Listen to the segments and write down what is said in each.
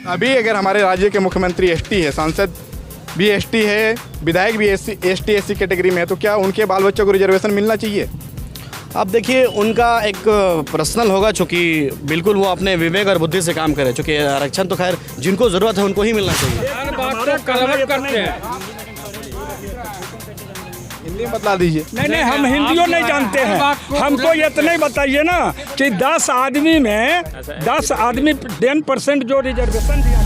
अभी अगर हमारे राज्य के मुख्यमंत्री एसटी है, सांसद भी एसटी है, विधायक भी एसटी कैटेगरी में है, तो क्या उनके बाल बच्चों को रिजर्वेशन मिलना चाहिए? अब देखिए, उनका एक पर्सनल होगा, चूँकि बिल्कुल वो अपने विवेक और बुद्धि से काम करे, चूँकि आरक्षण तो खैर जिनको ज़रूरत है उनको ही मिलना चाहिए। हिंदी में बतला दीजिए। नहीं, हम हिंदियों नहीं जानते हैं। हमको इतना ही बताइए ना कि 10 आदमी में 10% जो रिजर्वेशन दिया।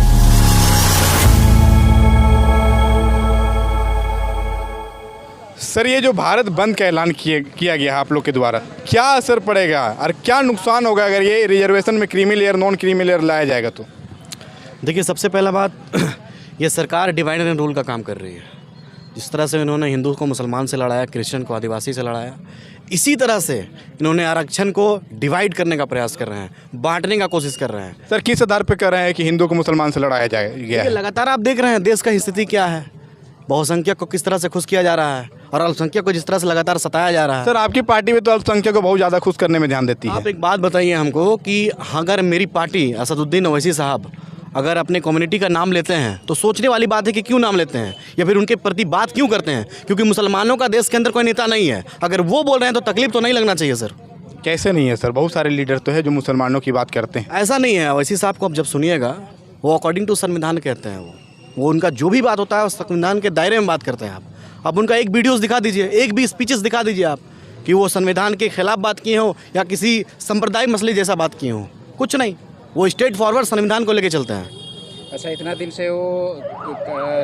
सर, ये जो भारत बंद का ऐलान किया गया है आप लोग के द्वारा, क्या असर पड़ेगा और क्या नुकसान होगा अगर ये रिजर्वेशन में creamy layer non creamy layer लाया जाएगा तो? देखिए, सबसे पहला बात, ये सरकार डिवाइड एंड रूल का काम कर रही है। जिस तरह से इन्होंने हिंदू को मुसलमान से लड़ाया, क्रिश्चियन को आदिवासी से लड़ाया, इसी तरह से इन्होंने आरक्षण को डिवाइड करने का प्रयास कर रहे हैं, बांटने का कोशिश कर रहे हैं। सर, किस आधार पे कर रहे हैं कि हिंदू को मुसलमान से लड़ाया गया है? लगातार आप देख रहे हैं देश का स्थिति क्या है, बहुसंख्यक को किस तरह से खुश किया जा रहा है और अल्पसंख्यक को जिस तरह से लगातार सताया जा रहा है। सर, आपकी पार्टी में तो अल्पसंख्यक को बहुत ज़्यादा खुश करने में ध्यान देती है। आप एक बात बताइए हमको कि अगर मेरी पार्टी असदुद्दीन ओवैसी साहब अगर अपने कम्युनिटी का नाम लेते हैं तो सोचने वाली बात है कि क्यों नाम लेते हैं या फिर उनके प्रति बात क्यों करते हैं, क्योंकि मुसलमानों का देश के अंदर कोई नेता नहीं है। अगर वो बोल रहे हैं तो तकलीफ तो नहीं लगना चाहिए सर। कैसे नहीं है सर? बहुत सारे लीडर तो है जो मुसलमानों की बात करते हैं। ऐसा नहीं है। ओवैसी साहब को आप जब सुनिएगा, वो अकॉर्डिंग टू संविधान कहते हैं, वो उनका जो भी बात होता है उस संविधान के दायरे में बात करते हैं। आप उनका एक वीडियोस दिखा दीजिए, एक भी स्पीचेस दिखा दीजिए आप कि वो संविधान के खिलाफ बात किए हो या किसी संप्रदाय मसले जैसा बात किए हो, कुछ नहीं। वो स्ट्रेट फॉरवर्ड संविधान को लेके चलते हैं। अच्छा, इतना दिन से वो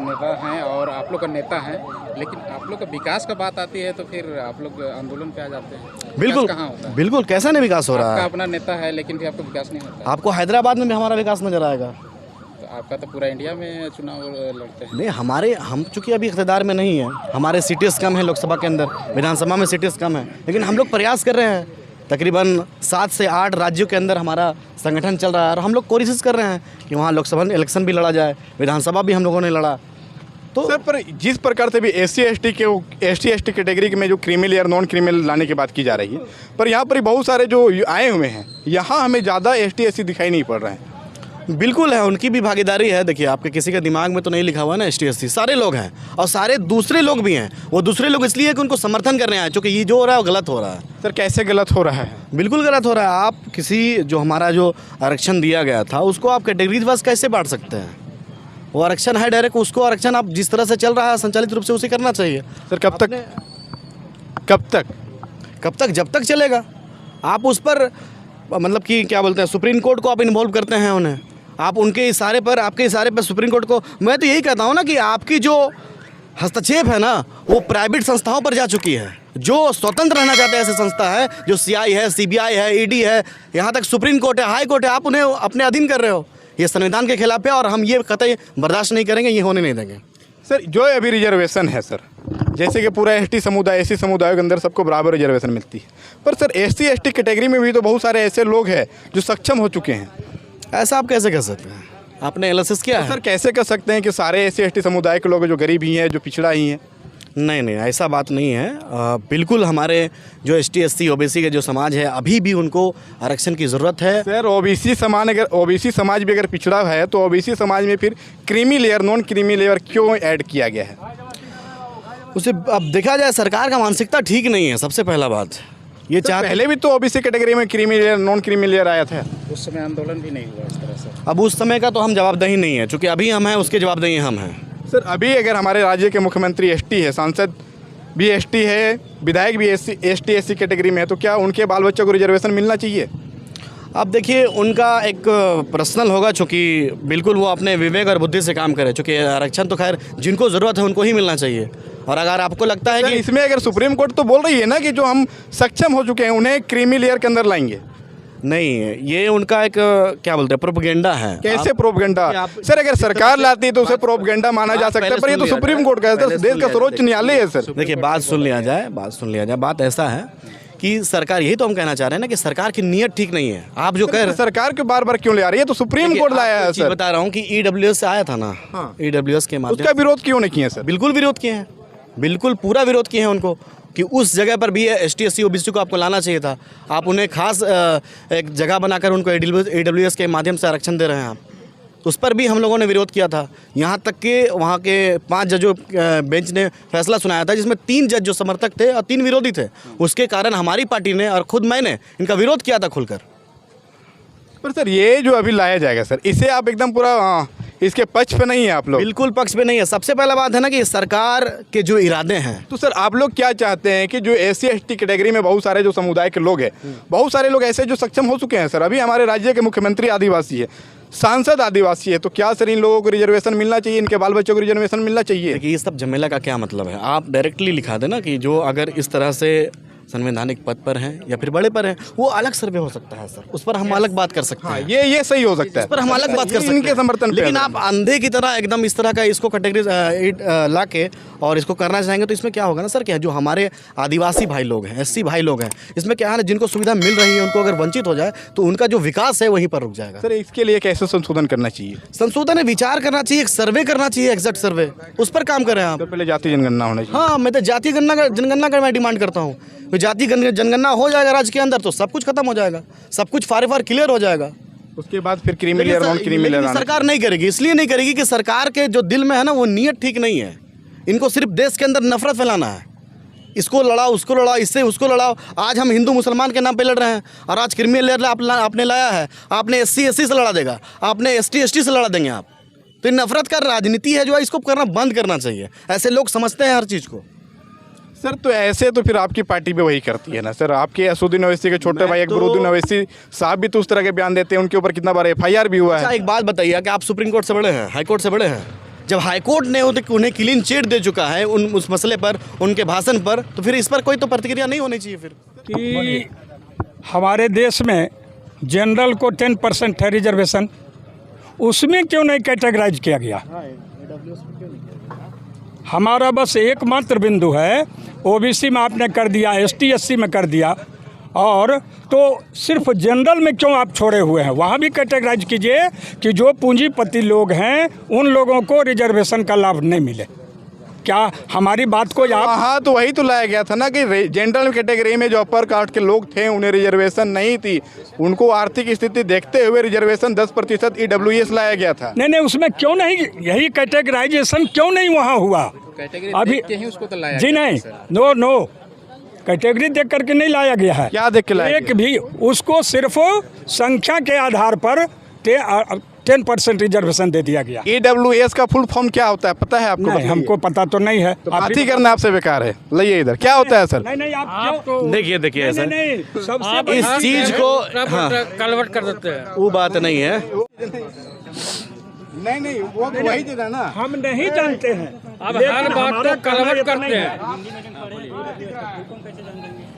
नेता हैं और आप लोग का नेता हैं, लेकिन आप लोग का विकास का बात आती है तो फिर आप लोग आंदोलन पे आ जाते हैं। बिल्कुल कहाँ होता है? बिल्कुल, कैसा नहीं विकास हो रहा है? अपना नेता है लेकिन फिर आपको विकास नहीं होता। आपको हैदराबाद में भी हमारा विकास नजर आएगा। तो आपका तो पूरा इंडिया में चुनाव लड़ते हैं। नहीं, हम चूँकि अभी इक़्तिदार में नहीं है, हमारे सीटें कम है लोकसभा के अंदर, विधानसभा में सीटें कम है, लेकिन हम लोग प्रयास कर रहे हैं। तकरीबन 7 से 8 राज्यों के अंदर हमारा संगठन चल रहा है और हम लोग कोशिश कर रहे हैं कि वहाँ लोकसभा इलेक्शन भी लड़ा जाए, विधानसभा भी हम लोगों ने लड़ा। तो सर, पर जिस प्रकार से भी एससी एसटी कैटेगरी में जो क्रीमी लेयर नॉन क्रीमी लाने की बात की जा रही है, पर यहाँ पर बहुत सारे जो आए हुए हैं, यहाँ हमें ज़्यादा एससी दिखाई नहीं पड़ रहे हैं। बिल्कुल है, उनकी भी भागीदारी है। देखिए, आपके किसी के दिमाग में तो नहीं लिखा हुआ ना ST सारे लोग हैं और सारे दूसरे लोग भी हैं। वो दूसरे लोग इसलिए कि उनको समर्थन करने आए, क्योंकि ये जो हो रहा है वो गलत हो रहा है। सर, कैसे गलत हो रहा है? बिल्कुल गलत हो रहा है। आप किसी जो हमारा जो आरक्षण दिया गया था उसको आप कैटेगरीज वाइज कैसे बांट सकते हैं? वो आरक्षण है डायरेक्ट, उसको आरक्षण आप जिस तरह से चल रहा है संचालित रूप से उसे करना चाहिए। सर, कब तक जब तक चलेगा। आप उस पर मतलब कि क्या बोलते हैं, सुप्रीम कोर्ट को आप इन्वॉल्व करते हैं उन्हें, आप उनके इशारे पर, आपके इशारे पर सुप्रीम कोर्ट को। मैं तो यही कहता हूँ ना कि आपकी जो हस्तक्षेप है ना वो प्राइवेट संस्थाओं पर जा चुकी है। जो स्वतंत्र रहना चाहते हैं ऐसे संस्था है, जो CI है, CBI है, ED है, यहाँ तक सुप्रीम कोर्ट है, हाई कोर्ट है, आप उन्हें अपने अधीन कर रहे हो। ये संविधान के खिलाफ है और हम ये कतई बर्दाश्त नहीं करेंगे, ये होने नहीं देंगे। सर, जो अभी रिजर्वेशन है सर, जैसे कि पूरा ST समुदाय, SC समुदाय के अंदर सबको बराबर रिजर्वेशन मिलती है, पर सर SC ST कैटेगरी में भी तो बहुत सारे ऐसे लोग हैं जो सक्षम हो चुके हैं। ऐसा आप कैसे कह सकते हैं? आपने एनालिसिस किया है? सर, कैसे कर सकते हैं कि सारे SC ST समुदाय के लोग जो गरीब ही हैं, जो पिछड़ा ही हैं? नहीं, ऐसा बात नहीं है। बिल्कुल हमारे जो ST SC OBC के जो समाज है अभी भी उनको आरक्षण की ज़रूरत है। सर, OBC समाज भी अगर पिछड़ा है तो OBC समाज में फिर creamy layer non creamy layer क्यों ऐड किया गया है? उसे अब देखा जाए, सरकार का मानसिकता ठीक नहीं है। सबसे पहला बात ये पहले भी तो OBC कैटेगरी में creamy layer non creamy layer आया था। उस समय आंदोलन भी नहीं हुआ इस तरह से। अब उस समय का तो हम जवाबदेही नहीं है, चूँकि अभी हम हैं उसके जवाबदेही हम हैं। सर, अभी अगर हमारे राज्य के मुख्यमंत्री ST है, सांसद भी ST है, विधायक भी ST कैटेगरी में है, तो क्या उनके बाल बच्चों को रिजर्वेशन मिलना चाहिए? अब देखिए, उनका एक पर्सनल होगा, चूँकि बिल्कुल वो अपने विवेक और बुद्धि से काम करे, चूँकि आरक्षण तो खैर जिनको ज़रूरत है उनको ही मिलना चाहिए। और अगर आपको लगता है कि इसमें अगर सुप्रीम कोर्ट तो बोल रही है ना कि जो हम सक्षम हो चुके हैं उन्हें क्रीमी लेयर के अंदर लाएंगे, नहीं, ये उनका एक क्या बोलते हैं प्रोपेगेंडा है। कैसे प्रोपेगेंडा? सर, अगर सरकार लाती है तो उसे प्रोपेगेंडा माना जा सकता है, पर ये तो सुप्रीम कोर्ट का है, देश का सर्वोच्च न्यायालय है। सर, देखिए, बात सुन लिया जाए। बात ऐसा है कि सरकार, यही तो हम कहना चाह रहे हैं ना कि सरकार की नीयत ठीक नहीं है। आप जो कह रहे हैं सरकार के बार क्यों ले आ रही है? तो सुप्रीम कोर्ट लाया है। सर, बता रहा हूँ कि EWS से आया था ना, EWS के माध्यम उसका विरोध क्यों नहीं किया? सर, बिल्कुल विरोध किए हैं, बिल्कुल पूरा विरोध किए हैं उनको कि उस जगह पर भी ST SC OBC को आपको लाना चाहिए था। आप उन्हें खास एक जगह बनाकर उनको EWS के माध्यम से आरक्षण दे रहे हैं आप। उस पर भी हम लोगों ने विरोध किया था। यहाँ तक कि वहाँ के 5 जजों बेंच ने फैसला सुनाया था जिसमें 3 जज जो समर्थक थे और 3 विरोधी थे। उसके कारण हमारी पार्टी ने और खुद मैंने इनका विरोध किया था खुलकर। पर सर ये जो अभी लाया जाएगा सर, इसे आप एकदम पूरा इसके पक्ष पे नहीं है आप लोग? बिल्कुल पक्ष पे नहीं है। सबसे पहला बात है ना कि सरकार के जो इरादे हैं, तो सर आप लोग क्या चाहते हैं कि जो SC ST कैटेगरी में बहुत सारे जो समुदाय के लोग हैं, बहुत सारे लोग ऐसे जो सक्षम हो चुके हैं सर, अभी हमारे राज्य के मुख्यमंत्री आदिवासी है, सांसद आदिवासी है, तो क्या सर इन लोगों को रिजर्वेशन मिलना चाहिए, इनके बाल बच्चों को रिजर्वेशन मिलना चाहिए? देखिए ये सब झमेला का क्या मतलब है? आप डायरेक्टली लिखा देना कि जो अगर इस तरह से संवैधानिक पद पर हैं या फिर बड़े पर हैं, वो अलग सर्वे हो सकता है सर, उस पर हम अलग बात कर सकते हैं। ये सही हो सकता है, इस पर हम अलग बात कर सकते हैं इनके समर्थन। लेकिन आप अंधे की तरह एकदम इस तरह का इसको कैटेगरी ला के और इसको करना चाहेंगे तो इसमें क्या होगा ना सर, क्या जो हमारे आदिवासी भाई लोग हैं, SC भाई लोग हैं, इसमें क्या है ना, जिनको सुविधा मिल रही है उनको अगर वंचित हो जाए तो उनका जो विकास है वहीं पर रुक जाएगा। सर इसके लिए कैसे संशोधन करना चाहिए? संशोधन है, विचार करना चाहिए, एक सर्वे करना चाहिए, एग्जैक्ट सर्वे, उस पर काम करें आप। तो पहले जाति जनगणना होना चाहिए। हाँ, मैं तो जातीय जनगणना का मैं डिमांड करता हूँ। तो जाति जनगणना हो जाएगा राज्य के अंदर तो सब कुछ खत्म हो जाएगा, सब कुछ फार क्लियर हो जाएगा। उसके बाद फिर creamy layer, non creamy layer सरकार नहीं करेगी। इसलिए नहीं करेगी कि सरकार के जो दिल में है ना वो नीयत ठीक नहीं है। इनको सिर्फ देश के अंदर नफरत फैलाना है, इसको लड़ाओ, उसको लड़ाओ, इससे उसको लड़ाओ। आज हम हिंदू मुसलमान के नाम पे लड़ रहे हैं और आज क्रीमी लेयर आपने लाया है, आपने SC SC से लड़ा देगा, आपने ST ST से लड़ा देंगे आप। तो ये नफरत का राजनीति है जो है, इसको करना बंद करना चाहिए। ऐसे लोग समझते हैं हर चीज़ को। सर तो ऐसे तो फिर आपकी पार्टी भी वही करती है ना सर। आपके असुद्दीन ओवैसी के छोटे भाई अकबरुद्दीन ओवैसी साहब भी तो उस तरह के बयान देते हैं, उनके ऊपर कितना बार FIR भी हुआ है। अच्छा एक बात बताइए कि आप सुप्रीम कोर्ट से बड़े हैं, हाई कोर्ट से बड़े हैं? जब हाई कोर्ट ने उन्हें क्लीन चिट दे चुका है उस मसले पर, उनके भाषण पर, तो फिर इस पर कोई तो प्रतिक्रिया नहीं होनी चाहिए फिर कि हमारे देश में जनरल को 10% है रिजर्वेशन, उसमें क्यों नहीं कैटेगराइज किया गया? हमारा बस एकमात्र बिंदु है, OBC में आपने कर दिया, ST SC में कर दिया, और तो सिर्फ जनरल में क्यों आप छोड़े हुए हैं? वहाँ भी कैटेगराइज कीजिए कि जो पूंजीपति लोग हैं उन लोगों को रिजर्वेशन का लाभ नहीं मिले। क्या हमारी बात को आप? हाँ तो वही तो लाया गया था ना कि जनरल कैटेगरी में जो अपर कास्ट के लोग थे उन्हें रिजर्वेशन नहीं थी, उनको आर्थिक स्थिति देखते हुए रिजर्वेशन 10% EWS लाया गया था। नहीं, उसमें क्यों नहीं, यही कैटेगराइजेशन क्यों नहीं वहाँ हुआ? अभी ही उसको तो लाया जी नहीं, नो कैटेगरी देख करके नहीं लाया गया है। क्या देख के लाया एक भी उसको सिर्फ संख्या के आधार पर 10% रिजर्वेशन दे दिया गया। EWS का फुल फॉर्म क्या होता है पता है आपको? नहीं, हमको पता तो नहीं है। तो बात ही करना आपसे बेकार है। लाइए इधर, क्या होता है सर? नहीं आप क्यों? देखिए ऐसा नहीं सबसे इस चीज को कन्वर्ट कर देते हैं, वो बात नहीं है। नहीं वो तो वही चीज है ना, हम नहीं जानते हैं। अब हर बात को कन्वर्ट करते हैं।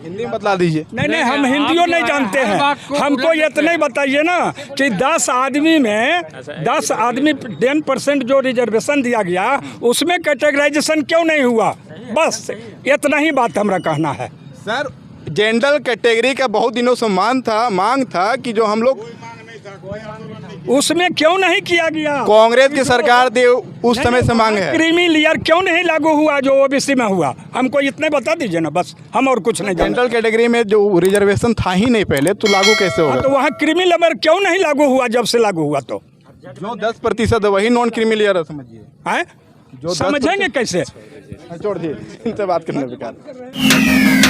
हिंदी में बतला दीजिए। नहीं हम हिंदियों नहीं जानते हैं। हमको इतना ही बताइए ना कि 10 आदमी में 10% जो रिजर्वेशन दिया गया उसमें कैटेगराइजेशन क्यों नहीं हुआ? बस इतना ही बात हमारा कहना है। सर जनरल कैटेगरी का बहुत दिनों से मांग था कि जो हम लोग, उसमें क्यों नहीं किया गया? कांग्रेस की सरकार दे उस समय से मांग है। क्रीमी लेयर क्यों नहीं लागू हुआ जो OBC में हुआ? हमको इतने बता दीजिए ना, बस, हम और कुछ नहीं जानते। जनरल कैटेगरी में जो रिजर्वेशन था ही नहीं पहले, तो लागू कैसे होगा? तो वहाँ क्रीमी लेयर क्यों नहीं लागू हुआ? जब से लागू हुआ तो जो 10% वही नॉन क्रीमी लेयर समझिए। हैं? समझेंगे कैसे? छोड़ दिए, इनसे बात करने बेकार।